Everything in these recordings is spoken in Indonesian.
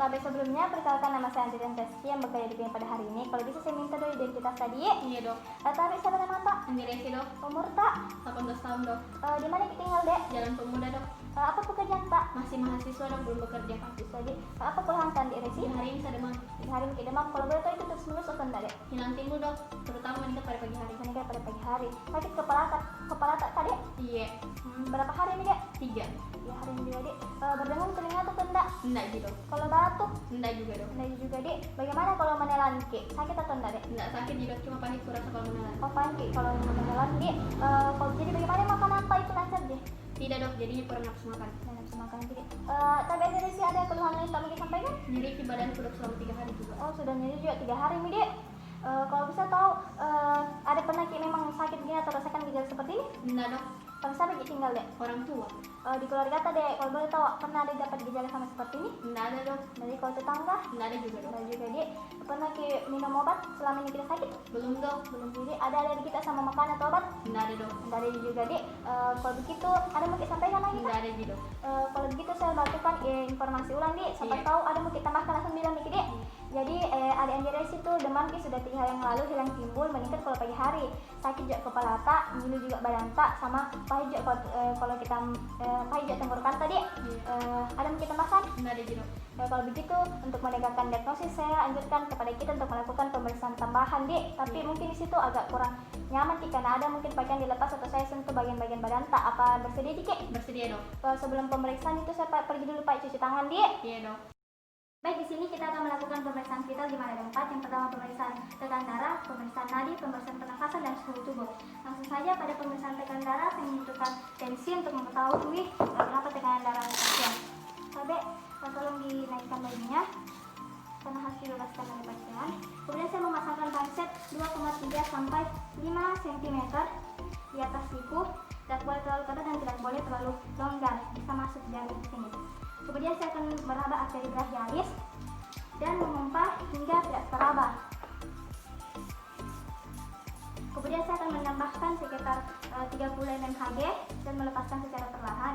Baik, sebelumnya perkenalkan nama saya Andrian Reski yang bekerja di klinik pada hari ini. Kalau bisa saya minta dulu identitas tadi. Iya dok. Tarik siapa nama tak? Andi Resi dok. Umur tak? 18 tahun dok. Di mana kita tinggal dek? Jalan Pemuda dok. Apa pekerjaan tak? Masih mahasiswa dok, belum bekerja. Jadi apa keluhan kan dek Resi? Di hari ini saya demam. Di hari ini demam. Kalau boleh tahu itu terus menerus atau enggak dek? Hilang timbul dok, terutama meningkat pada pagi hari. Meningkat pada pagi hari. Sakit kepala tak dek? Iya. Berapa hari ini dek? 3. 3 hari ini juga dek. Berdengung telinga atau enggak? Enggak gitu dok. Kalau batuk? Enggak juga dok. Enggak juga dek. Bagaimana kalau menelan Ki? Sakit atau enggak dek? Enggak sakit juga, cuma pahit kurasa kalau menelan. Oh Ki, kalau menelan Ki, kalau jadi bagaimana makan apa itu lancar deh? Tidak dok, jadinya kurang nafsu makan. Nafsu makan Ki. Tapi ada sih ada keluhan lain tak mungkin sampaikan? Nyeri di badanku dok selama 3 hari juga. Oh sudah nyeri juga 3 hari nih dek. Kalau bisa tahu ada pernah Ki memang sakit gini atau rasakan gejala seperti ini? Enggak dok. Kalau siapa Ki tinggal dek? Orang tua. Di keluarga tak dek, kalau boleh tahu pernah ada dapat gejala sama seperti ini? Enggak ada dok. Dari kalau tetangga? Enggak ada juga dok. Enggak juga dek. Pernah Ki minum obat selama ini kita sakit? Belum dok. Belum jadi. Ada alergi kita sama makanan atau obat? Enggak ada dok. Enggak ada juga dek. Kalau begitu ada mau kita sampaikan lagi? Enggak ada dok. Kalau begitu saya bantukan informasi ulang dek. Siapa tahu ada mau kita tambahkan langsung bilang nih dek. Jadi adik Andi Resi itu demam Ki sudah 3 hari yang lalu, hilang timbul, meningkat kalau pagi hari, sakit juga kepala tak, ngilu juga badan tak, sama pahit juga kalau kita pahit juga tenggorokan tadi. Ada mau kita tambahkan? Enggak ada dok. Kalau begitu untuk menegakkan diagnosis saya anjurkan kepada kita untuk melakukan pemeriksaan tambahan dek. Tapi mungkin di situ agak kurang nyaman Ki karena ada mungkin pakaian dilepas atau saya sentuh bagian-bagian badan tak. Apa bersedia dikit? Bersedia dok. Sebelum pemeriksaan itu saya pergi dulu Pak cuci tangan dek. Iya dok. Baik, di sini kita akan melakukan pemeriksaan vital di mana ada 4. Yang pertama pemeriksaan tekan darah, pemeriksaan nadi, pemeriksaan pernafasan dan suhu tubuh. Langsung saja pada pemeriksaan tekan darah saya membutuhkan tensi untuk mengetahui berapa tekanan darah pasien. Sahabat, tolong dinaikkan bajunya karena harus dibebaskan dari pasien. Kemudian saya memasangkan pangset 2,3 sampai 5 cm di atas siku. Tidak boleh terlalu ketat dan tidak boleh terlalu longgar, bisa masuk jari ke sini. Kemudian saya akan meraba arteri brachialis dan memompa hingga tidak teraba. Kemudian saya akan menambahkan sekitar 30 mmHg dan melepaskan secara perlahan.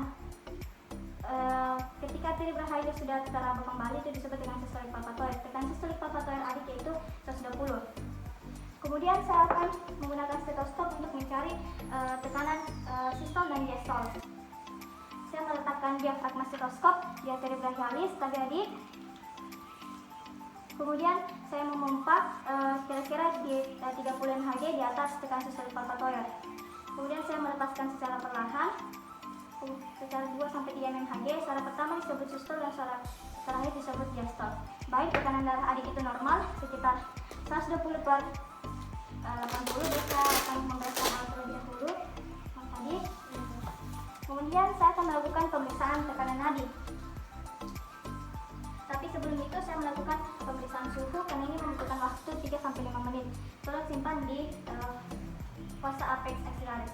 Ketika arteri brachialis sudah teraba kembali itu disebut dengan sistolik palpatoid. Tekanan sistolik palpatoid adik yaitu 120. Kemudian saya akan menggunakan stetoskop untuk mencari tekanan sistol dan diastol. Saya meletakkan diafragma stetoskop di arteri brachialis tadi adik. Kemudian saya memompa kira-kira di 30 mmHg di atas tekanan sistolik palpatoid. Kemudian saya melepaskan secara perlahan sekitar 2-3 mmHg. Suara pertama disebut sistol dan suara terakhir disebut diastol. Baik, tekanan darah adik itu normal sekitar 120/80. Bisa akan membereskan hal terlebih dahulu tadi. Kemudian saya akan melakukan pemeriksaan tekanan nadi. Tapi sebelum itu saya melakukan pemeriksaan suhu karena ini membutuhkan waktu 3-5 menit. Tolong simpan di pose apex axillaris.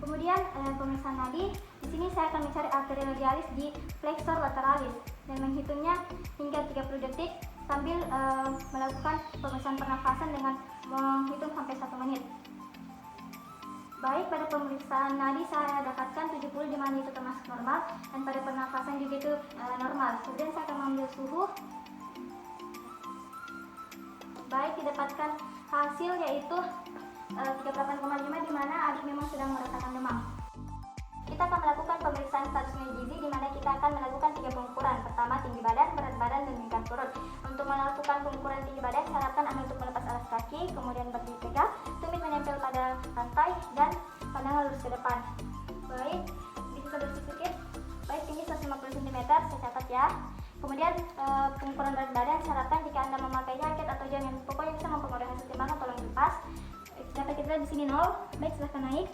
Kemudian pemeriksaan nadi. Di sini saya akan mencari arteri radialis di flexor lateralis dan menghitungnya hingga 30 detik sambil melakukan pemeriksaan pernafasan dengan menghitung sampai 1 menit. Baik, pada pemeriksaan nadi saya dapatkan 70 di mana itu termasuk normal dan pada pernafasan juga itu normal. Kemudian saya akan mengambil suhu. Baik, didapatkan hasil yaitu 38,5 di mana adik memang sedang merasakan demam. Kita akan melakukan pemeriksaan status gizi di mana kita akan melakukan 3 pengukuran. Pertama, tinggi badan, berat badan, dan lingkar perut. Untuk melakukan pengukuran tinggi badan, syaratkan Anda untuk melepas alas kaki, kemudian berdiri tegak, tumit menempel pada lantai, dan pandangan lurus ke depan. Baik, bisa bersih sedikit. Baik, tinggi 150 cm, saya catat ya. Kemudian pengukuran berat badan, syaratkan jika Anda memakai jaket atau jas yang pokoknya bisa mempengaruhi hasil timbangan, tolong dilepas. Data kita di sini 0. Baik, silahkan naik.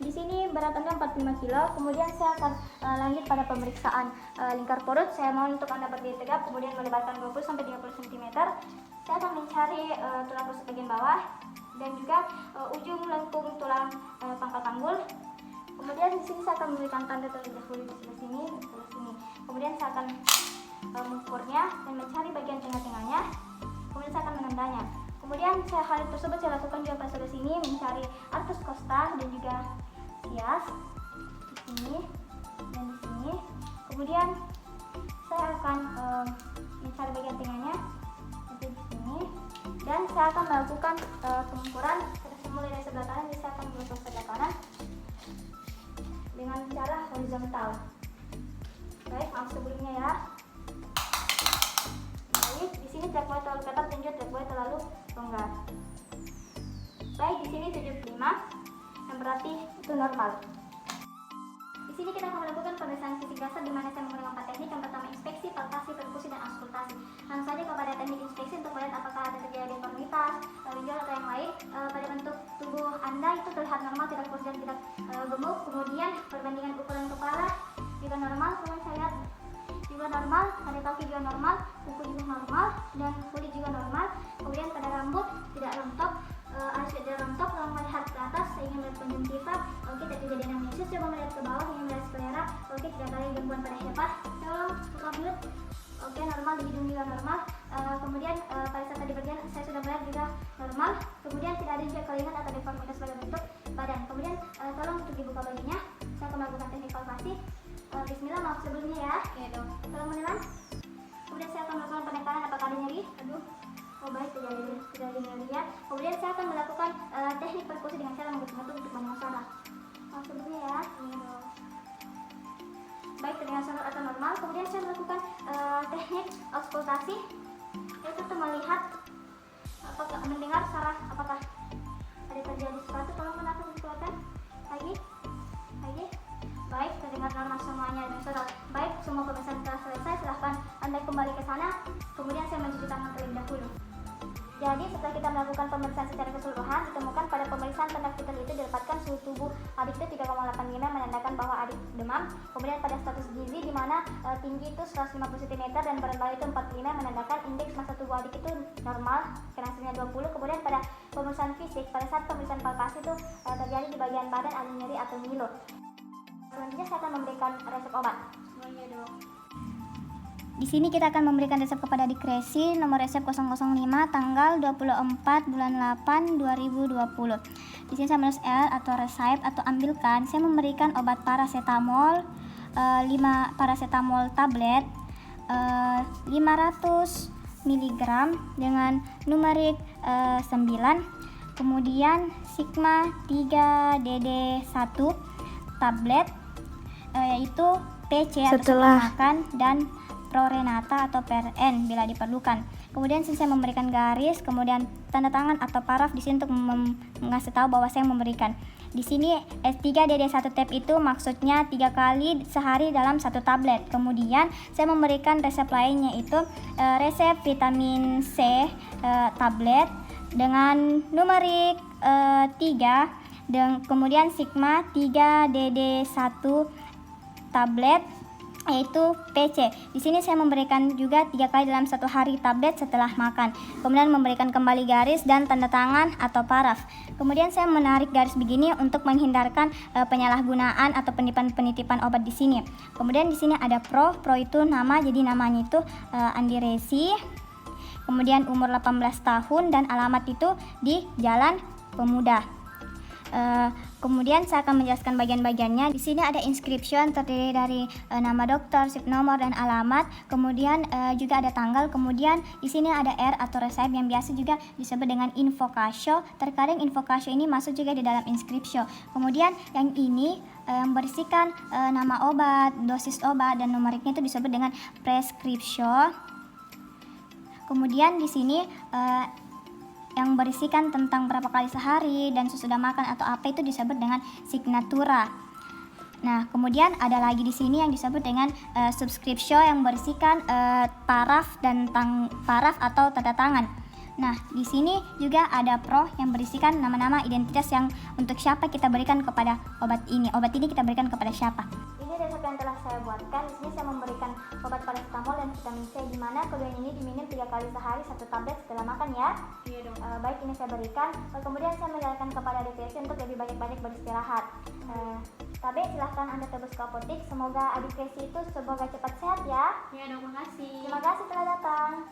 Di sini berat Anda 45 kg. Kemudian saya akan lanjut pada pemeriksaan lingkar perut. Saya mohon untuk Anda berdiri tegak, kemudian melebarkan 20-30 cm. Saya akan mencari tulang rusuk bagian bawah dan juga ujung lengkung tulang pangkal panggul. Kemudian di sini saya akan memberikan tanda terlebih dahulu di sebelah sini, di sebelah sini. Kemudian saya akan mengukurnya dan mencari bagian tengah-tengahnya. Kemudian saya akan menendanya. Kemudian hal tersebut saya lakukan juga pada sebelah sini, mencari artus costa dan juga sias di sini dan di sini. Kemudian Saya akan mencari bagian tengahnya di sini, dan saya akan melakukan pengukuran mulai dari sebelah kanan. Jadi saya akan menutup sebelah kanan dengan cara horizontal. Baik, maaf sebelumnya ya. Baik, di sini tidak boleh terlalu ketat dan juga tidak boleh terlalu longgar. Baik, di sini 75, yang berarti itu normal. Di sini kita akan melakukan pemeriksaan fisik dasar di mana saya menggunakan 4 teknik. Yang pertama inspeksi, palpasi, perkusi, dan auskultasi. Langsung saja kepada teknik inspeksi untuk melihat apakah ada terjadi deformitas, benjol atau yang lain. Pada bentuk tubuh Anda itu terlihat normal, tidak kurus dan tidak gemuk. Kemudian perbandingan ukuran kepala juga normal. Kemudian saya lihat juga normal, pada kaki juga normal, kuku juga normal, dan kulit juga normal. Kemudian pada rambut tidak rontok, harus tidak rontok. Kalau melihat ke atas saya ingin melihat konjungtiva, oke, tidak terjadi anamnesis. Coba melihat ke bawah ingin melihat sklera, oke, tidak ada gangguan pada hepat. Tolong buka mulut, oke, normal. Di hidung juga normal. Kemudian pada saat tadi bagian saya sudah melihat juga normal. Kemudian tidak ada juga kelainan atau deformitas pada bentuk badan. Kemudian tolong untuk dibuka bajunya. Saya akan melakukan teknik palpasi. Bismillah, maaf sebelumnya ya. Oke dok. Tolong menelan. Kemudian saya akan melakukan penekanan apakah ada nyeri. Aduh, oh baik, tidak ada nyeri ya. Kemudian saya akan melakukan teknik perkusi dengan cara menggetuk-getuk untuk mendengar suara. Maaf sebelumnya ya. Baik, terdengar sonor atau normal. Kemudian saya melakukan teknik auskultasi, yaitu untuk melihat apakah mendengar suara, apakah ada terjadi sesuatu. Tolong menafas dikeluarkan lagi. Baik, terdengar normal semuanya dan saudara. Baik, semua pemeriksaan telah selesai. Silahkan Anda kembali ke sana. Kemudian saya mencuci tangan terlebih dahulu. Jadi setelah kita melakukan pemeriksaan secara keseluruhan, ditemukan pada pemeriksaan tanda vital itu didapatkan suhu tubuh adik itu 3,85 menandakan bahwa adik demam. Kemudian pada status gizi di mana tinggi itu 150 cm dan berat badan itu 45 menandakan indeks massa tubuh adik itu normal, hasilnya 20. Kemudian pada pemeriksaan fisik, pada saat pemeriksaan palpasi itu terjadi di bagian badan ada nyeri atau ngilu. Selanjutnya saya akan memberikan resep obat. Semuanya dok. Di sini kita akan memberikan resep kepada adik Resi, nomor resep 005 tanggal 24 bulan 8 2020. Di sini saya menulis L atau resep atau ambilkan. Saya memberikan obat paracetamol 5 paracetamol tablet 500 mg dengan numerik 9. Kemudian Sigma 3DD1 tablet yaitu PC atau makan, dan Prorenata atau PRN bila diperlukan. Kemudian saya memberikan garis, kemudian tanda tangan atau paraf di sini untuk mengasih tahu bahwa saya memberikan. Di sini S3DD1 tab itu maksudnya 3 kali sehari dalam 1 tablet. Kemudian saya memberikan resep lainnya itu resep vitamin C tablet dengan numerik 3 dan kemudian Sigma 3DD1 tablet yaitu PC. Di sini saya memberikan juga 3 kali dalam 1 hari tablet setelah makan. Kemudian memberikan kembali garis dan tanda tangan atau paraf. Kemudian saya menarik garis begini untuk menghindarkan penyalahgunaan atau penitipan obat di sini. Kemudian di sini ada Pro itu nama, jadi namanya itu Andi Resi. Kemudian umur 18 tahun dan alamat itu di Jalan Pemuda. Kemudian saya akan menjelaskan bagian-bagiannya. Di sini ada inscription terdiri dari nama dokter, sip nomor dan alamat. Kemudian juga ada tanggal. Kemudian di sini ada R atau resep yang biasa juga disebut dengan invokasio. Terkadang invokasio ini masuk juga di dalam inscription. Kemudian yang ini berisikan nama obat, dosis obat dan numeriknya itu disebut dengan prescription. Kemudian di sini yang berisikan tentang berapa kali sehari dan sesudah makan atau apa itu disebut dengan signatura. Nah, kemudian ada lagi di sini yang disebut dengan subscription yang berisikan paraf dan paraf atau tanda tangan. Nah, di sini juga ada pro yang berisikan nama-nama identitas yang untuk siapa kita berikan kepada obat ini. Obat ini kita berikan kepada siapa. Ini resep yang telah saya buatkan. Di sini saya memberikan obat paracetamol dan vitamin C di mana keduanya ini diminum 3 kali sehari 1 tablet setelah makan ya. Iya dong. Baik, ini saya berikan. Kemudian saya menyarankan kepada adik untuk lebih banyak-banyak beristirahat. Tabe, silahkan Anda tebus ke apotik. Semoga adik itu semoga cepat sehat ya. Iya dong, makasih. Terima kasih telah datang.